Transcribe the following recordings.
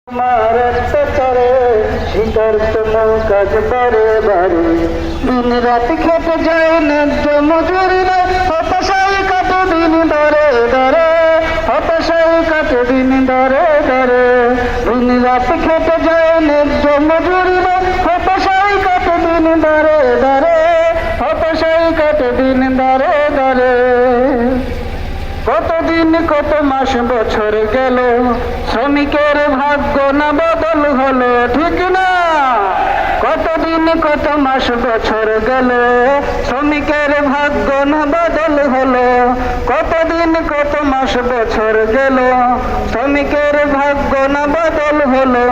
আমার অত্যাচারে শিকার কোনো কাজ বারে বারে দিন রাত খেটে যায় ন্যায্য মজুরি না হতাশায় কাটে দিন ধরে ধরে হতাশায় কাটে দিন ধরে ধরে দিন রাত খেটে যায় ন্যায্য মজুরি না হতাশায় কাটে দিন ধরে ধরে হতাশায় কাটে দিন ধরে ধরে কতদিন কত মাস বছর গেল শ্রমিকের ভাগ্য না বদল হলো ঠিক না কতদিন কত মাস বছর গেল শ্রমিকের ভাগ্য না বদল হলো কতদিন কত মাস বছর গেল শ্রমিকের ভাগ্য না বদল হলো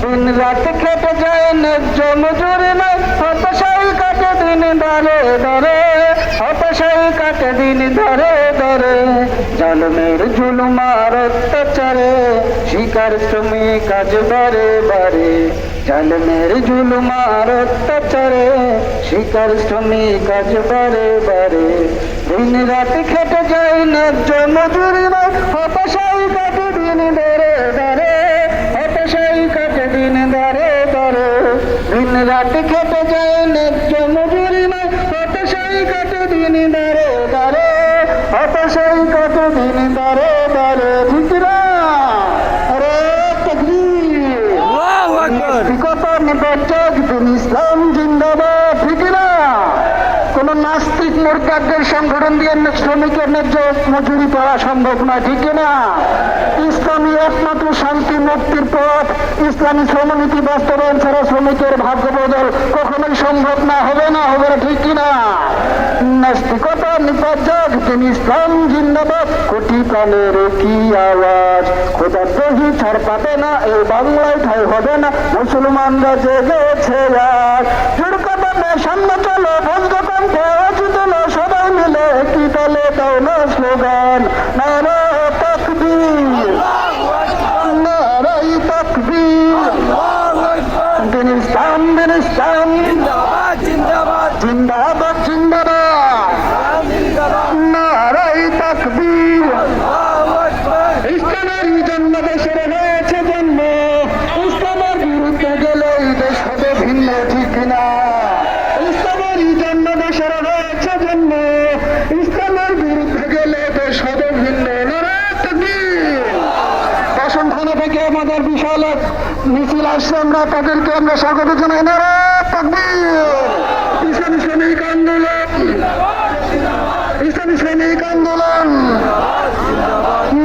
দিন রাত খেটে যায় ন্যায্য মজুরি না হতাশায় কাটে দিন ধরে ধরে হতাশায় কাটে দিন ধরে ধরে জালেমের জুলুম আর অত্যাচারে শিকার শ্রমিক আজ বারে বারে জালেমের জুলুম আর অত্যাচারে শিকার শ্রমিক আজ বারে বারে দিন রাত খেটে যায় ন্যায্য মজুরি না হতাশায় কাটে দিন ধরে ধরে হতাশায় কাটে দিন ধরে ধরে দিন রাত খেটে যায় ন্যায্য মজুরি না হতাশায় কাটে দিন ধরে ধরে হতাশায় কাটে দিন ধরে ধরে ঠিক না আরে তাকবীর আল্লাহু আকবার বিকত নিবজ্জক দিন ইসলাম জিন্দাবাদ ঠিক না কোন নাস্তিক মুরতাদদের সংগঠন দিয়ে শ্রমিকের ন্যায্য মজুরি পাওয়া সম্ভব নয় ঠিক না ইসলামী একমাত্র শান্তি মুক্তির পথ ইসলামী শ্রমনীতি বাস্তবায়ন ছাড়া শ্রমিকের ভাগ্য বদল কখনোই সম্ভব না হবে না ঠিক না নাস্তিকতা নিবজ্জক দিন ইসলাম জিন্দাবাদ কোটি প্রাণের কি আওয়াজ খোদার দহি ছাড় পাবে না এই বাংলায় ঠাই হবে না মুসলমানরা জেগেছে আজ জোরকাবানে সামনে চলো বন্ধ কণ্ঠে অচেতন সবাই মিলে কি দলে দাও না স্লোগান নারা তাকবীর নারাই তাকবীর দিন ইসলাম জিন্দাবাদ জিন্দাবাদ নারাই তাকবীর ইসলামের জন্য দেশের হয়েছে জন্ম ইসলামের বিরুদ্ধে গেলে এই দেশ হবে ভিন্ন ঠিক না ইসলামের জন্য দেশের হয়েছে জন্ম ইসলামের বিরুদ্ধে গেলে দেশ হবে ভিন্ন নারাই তাকবীর দশম থানা থেকে আমাদের বিশাল এক মিছিল আসছে আমরা তাদেরকে আমরা স্বাগত জানাই নারাই তাকবীর ইসলামী শ্রমিক আন্দোলন ইসলামী শ্রমিক আন্দোলন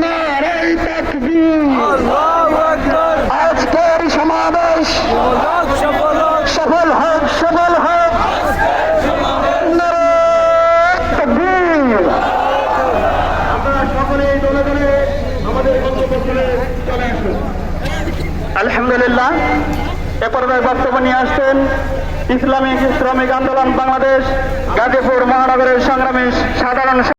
নারাই তাকবীর আজকের সমাবেশ সফল হোক নারাই তাকবীর আলহামদুলিল্লাহ এ পর্যায়ে বক্তব্য নিয়ে আসছেন ইসলামিক শ্রমিক আন্দোলন বাংলাদেশ গাজীপুর মহানগরের সংগ্রামী সাধারণ